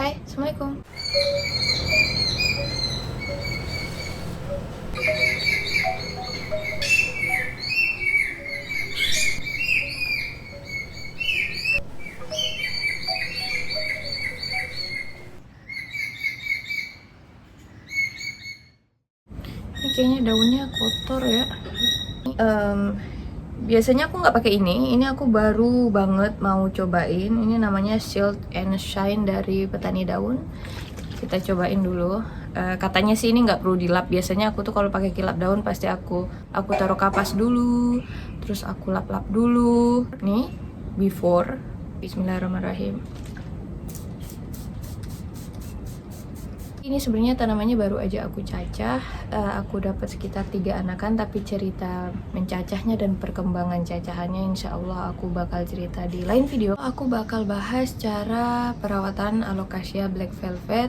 Hai, Assalamualaikum. Ini kayaknya daunnya kotor ya. Biasanya aku nggak pakai ini aku baru banget mau cobain. Ini namanya Shield and Shine dari Petani Daun. Kita cobain dulu. Katanya sih ini nggak perlu dilap. Biasanya aku tuh kalau pakai kilap daun pasti aku taruh kapas dulu, terus aku lap-lap dulu. Nih, before. Bismillahirrahmanirrahim. Ini sebenarnya tanamannya baru aja aku cacah. Aku dapat sekitar 3 anakan, tapi cerita mencacahnya dan perkembangan cacahannya insya Allah aku bakal cerita di lain video. Aku bakal bahas cara perawatan Alocasia Black Velvet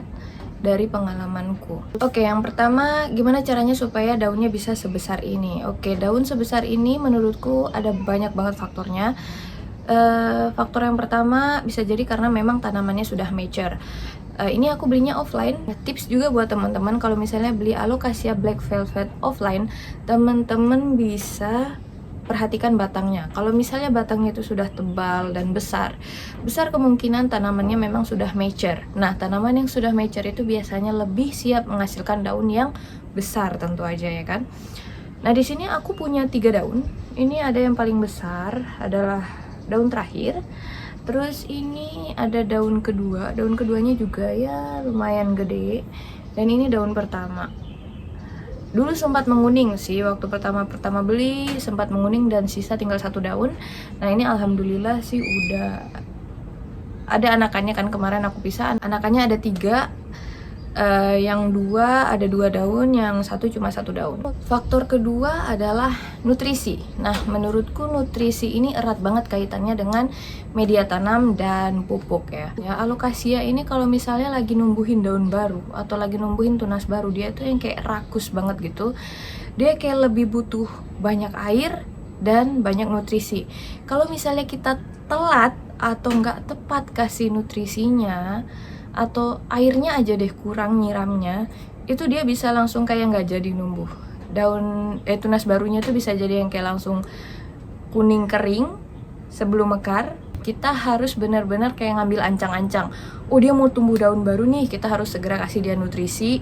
dari pengalamanku. Oke, yang pertama gimana caranya supaya daunnya bisa sebesar ini. Oke, daun sebesar ini menurutku ada banyak banget faktornya. Faktor yang pertama bisa jadi karena memang tanamannya sudah mature. Ini aku belinya offline. Tips juga buat teman-teman kalau misalnya beli Alocasia Black Velvet offline, teman-teman bisa perhatikan batangnya. Kalau misalnya batangnya itu sudah tebal dan besar kemungkinan tanamannya memang sudah mature. Nah, tanaman yang sudah mature itu biasanya lebih siap menghasilkan daun yang besar tentu aja ya kan. Nah, di sini aku punya 3 daun. Ini ada yang paling besar adalah daun terakhir. Terus ini ada daun kedua. Daun keduanya juga ya lumayan gede. Dan ini daun pertama. Dulu sempat menguning sih waktu pertama beli, sempat menguning dan sisa tinggal 1 daun. Nah, ini alhamdulillah sih udah ada anakannya kan, kemarin aku pisah. Anakannya ada 3. Yang 2 ada 2 daun, yang 1 cuma 1 daun. Faktor kedua adalah nutrisi. Nah, menurutku nutrisi ini erat banget kaitannya dengan media tanam dan pupuk ya. Alocasia ini kalau misalnya lagi numbuhin daun baru atau lagi numbuhin tunas baru, dia tuh yang kayak rakus banget gitu. Dia kayak lebih butuh banyak air dan banyak nutrisi. Kalau misalnya kita telat atau nggak tepat kasih nutrisinya, atau airnya aja deh kurang nyiramnya, itu dia bisa langsung kayak nggak jadi numbuh. Tunas barunya tuh bisa jadi yang kayak langsung kuning kering sebelum mekar. Kita harus benar-benar kayak ngambil ancang-ancang. Oh, dia mau tumbuh daun baru nih, kita harus segera kasih dia nutrisi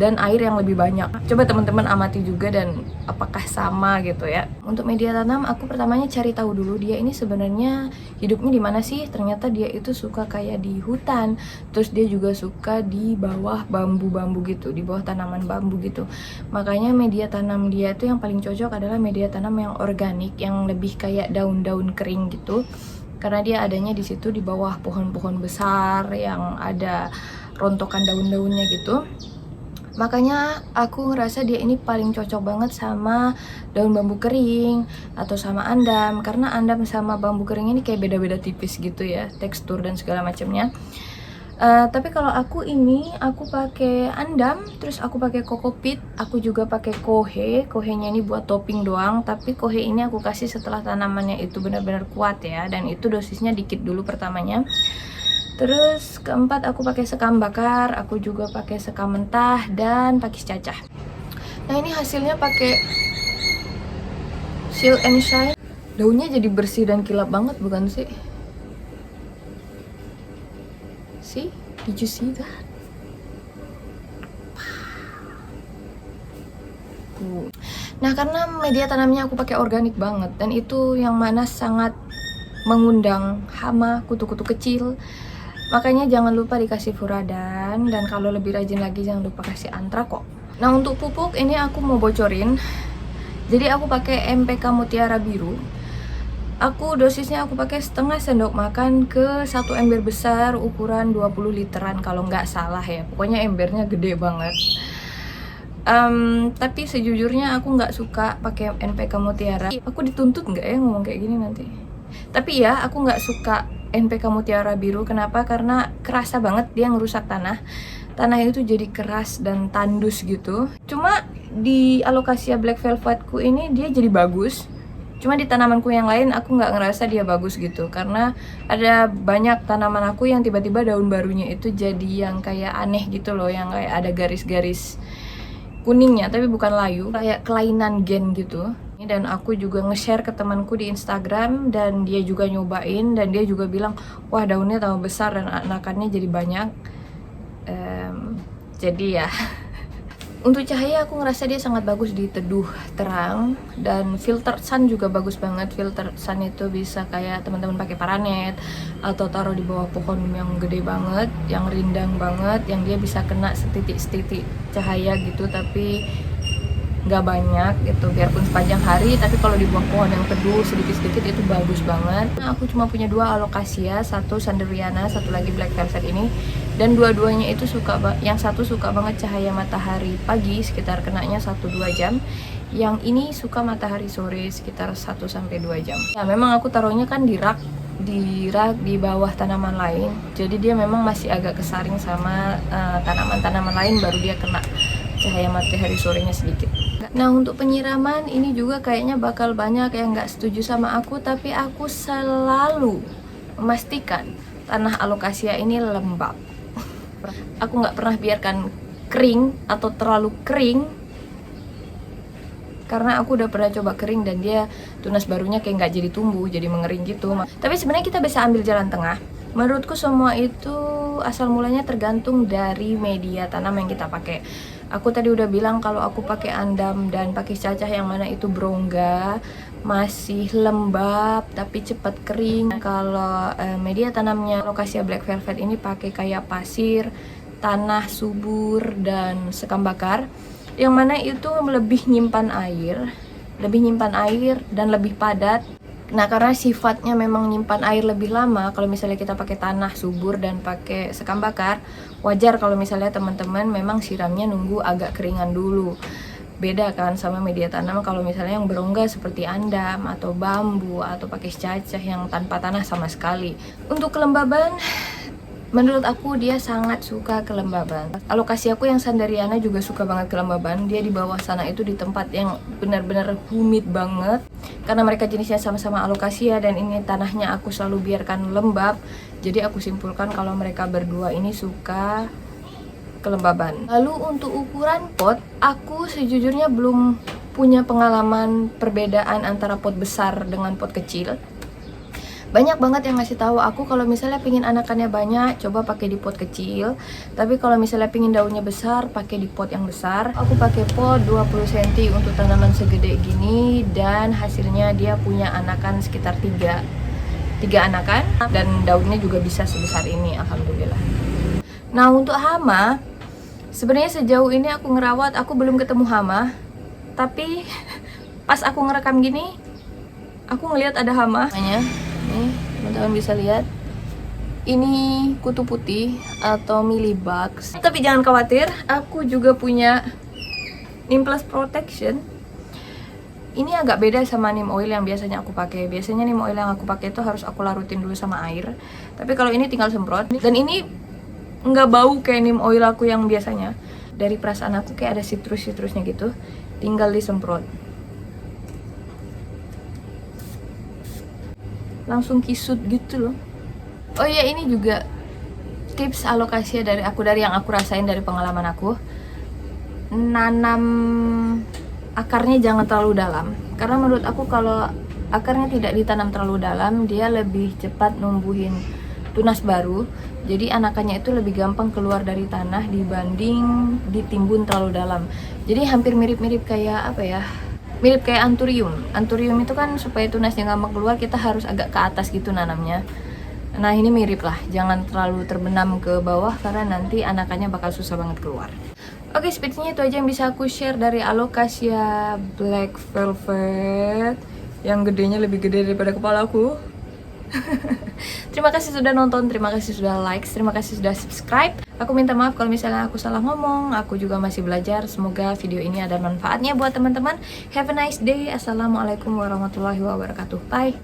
dan air yang lebih banyak. Coba teman-teman amati juga dan apakah sama gitu ya. Untuk media tanam, aku pertamanya cari tahu dulu dia ini sebenarnya hidupnya di mana sih. Ternyata dia itu suka kayak di hutan. Terus dia juga suka di bawah bambu-bambu gitu, di bawah tanaman bambu gitu. Makanya media tanam dia itu yang paling cocok adalah media tanam yang organik, yang lebih kayak daun-daun kering gitu. Karena dia adanya di situ di bawah pohon-pohon besar yang ada rontokan daun-daunnya gitu. Makanya aku ngerasa dia ini paling cocok banget sama daun bambu kering atau sama andam, karena andam sama bambu kering ini kayak beda-beda tipis gitu ya, tekstur dan segala macamnya. Tapi kalau aku pakai andam, terus aku pakai kokopit, aku juga pakai kohe. Kohenya ini buat topping doang, tapi kohe ini aku kasih setelah tanamannya itu benar-benar kuat ya, dan itu dosisnya dikit dulu pertamanya. Terus keempat aku pakai sekam bakar, aku juga pakai sekam mentah dan pakis cacah. Nah, ini hasilnya pakai Shield and Shine. Daunnya jadi bersih dan kilap banget bukan sih? See? Did you see that? Nah, karena media tanamnya aku pakai organik banget, dan itu yang mana sangat mengundang hama, kutu-kutu kecil. Makanya jangan lupa dikasih furadan, dan kalau lebih rajin lagi jangan lupa kasih antrakok. Nah, untuk pupuk ini aku mau bocorin. Jadi aku pakai MPK Mutiara Biru. Dosisnya aku pakai setengah sendok makan ke 1 ember besar ukuran 20 literan kalau nggak salah ya. Pokoknya embernya gede banget. Tapi sejujurnya aku nggak suka pakai NPK Mutiara. Aku dituntut nggak ya ngomong kayak gini nanti? Tapi ya, aku nggak suka NPK Mutiara Biru. Kenapa? Karena kerasa banget dia ngerusak tanah. Tanah itu jadi keras dan tandus gitu. Cuma di Alocasia Black Velvetku ini dia jadi bagus. Cuma di tanamanku yang lain aku nggak ngerasa dia bagus gitu, karena ada banyak tanaman aku yang tiba-tiba daun barunya itu jadi yang kayak aneh gitu loh, yang kayak ada garis-garis kuningnya tapi bukan layu, kayak kelainan gen gitu. Dan aku juga nge-share ke temanku di Instagram dan dia juga nyobain dan dia juga bilang, wah daunnya tambah besar dan anakannya jadi banyak. Jadi ya untuk cahaya aku ngerasa dia sangat bagus di teduh terang, dan filter sun juga bagus banget. Filter sun itu bisa kayak teman-teman pakai paranet atau taruh di bawah pohon yang gede banget, yang rindang banget, yang dia bisa kena setitik-setitik cahaya gitu tapi nggak banyak gitu, biarpun sepanjang hari, tapi kalau di bawah pohon yang teduh sedikit-sedikit itu bagus banget. Nah, aku cuma punya 2 alocasia, satu sanderiana, satu lagi black velvet ini, dan dua-duanya itu yang satu suka banget cahaya matahari pagi sekitar kenanya 1-2 jam, yang ini suka matahari sore sekitar 1-2 jam. Nah, memang aku taruhnya kan di rak di bawah tanaman lain, jadi dia memang masih agak kesaring sama tanaman-tanaman lain, baru dia kena cahaya matahari sorenya sedikit. Nah, untuk penyiraman ini juga kayaknya bakal banyak yang nggak setuju sama aku, tapi aku selalu memastikan tanah alocasia ini lembab. Aku nggak pernah biarkan kering atau terlalu kering, karena aku udah pernah coba kering dan dia tunas barunya kayak nggak jadi tumbuh, jadi mengering gitu. Tapi sebenarnya kita bisa ambil jalan tengah. Menurutku semua itu asal mulanya tergantung dari media tanam yang kita pakai. Aku tadi udah bilang kalau aku pakai andam dan pakai cacah yang mana itu berongga, masih lembab tapi cepat kering. Kalau media tanamnya alocasia black velvet ini pakai kayak pasir, tanah subur, dan sekam bakar, yang mana itu lebih nyimpan air dan lebih padat. Nah, karena sifatnya memang nyimpan air lebih lama, kalau misalnya kita pakai tanah subur dan pakai sekam bakar, wajar kalau misalnya teman-teman memang siramnya nunggu agak keringan dulu. Beda kan sama media tanam kalau misalnya yang berongga seperti andam atau bambu atau pakai cacah yang tanpa tanah sama sekali. Untuk kelembaban, menurut aku dia sangat suka kelembaban. Alocasia aku yang sanderiana juga suka banget kelembaban. Dia di bawah sana itu di tempat yang benar-benar humid banget. Karena mereka jenisnya sama-sama alocasia dan ini tanahnya aku selalu biarkan lembab. Jadi aku simpulkan kalau mereka berdua ini suka kelembaban. Lalu untuk ukuran pot, aku sejujurnya belum punya pengalaman perbedaan antara pot besar dengan pot kecil. Banyak banget yang ngasih tahu aku kalau misalnya pingin anakannya banyak, coba pakai di pot kecil. Tapi kalau misalnya pingin daunnya besar, pakai di pot yang besar. Aku pakai pot 20 cm untuk tanaman segede gini, dan hasilnya dia punya anakan sekitar 3 anakan, dan daunnya juga bisa sebesar ini, alhamdulillah. Nah, untuk hama, sebenarnya sejauh ini aku ngerawat, aku belum ketemu hama. Tapi pas aku ngerekam gini, aku ngelihat ada hama. Nih, teman-teman bisa lihat. Ini kutu putih atau mealybugs. Tapi jangan khawatir, aku juga punya Neem Plus Protection. Ini agak beda sama neem oil yang biasanya aku pakai. Biasanya neem oil yang aku pakai itu harus aku larutin dulu sama air. Tapi kalau ini tinggal semprot. Dan ini nggak bau kayak neem oil aku yang biasanya. Dari perasaan aku kayak ada citrus-citrusnya gitu. Tinggal disemprot. Langsung kisut gitu loh. Oh iya, ini juga tips alocasia dari yang aku rasain dari pengalaman aku. Nanam akarnya jangan terlalu dalam, karena menurut aku kalau akarnya tidak ditanam terlalu dalam, dia lebih cepat numbuhin tunas baru. Jadi anakannya itu lebih gampang keluar dari tanah dibanding ditimbun terlalu dalam. Jadi hampir mirip-mirip kayak apa ya, mirip kayak anturium. Anturium itu kan supaya tunasnya gampang keluar, kita harus agak ke atas gitu nanamnya. Nah, ini mirip lah, jangan terlalu terbenam ke bawah karena nanti anakannya bakal susah banget keluar. Oke, sepertinya itu aja yang bisa aku share dari alocasia black velvet yang gedenya lebih gede daripada kepalaku. Terima kasih sudah nonton, terima kasih sudah like, terima kasih sudah subscribe. Aku minta maaf kalau misalnya aku salah ngomong, aku juga masih belajar. Semoga video ini ada manfaatnya buat teman-teman. Have a nice day. Assalamualaikum warahmatullahi wabarakatuh. Bye.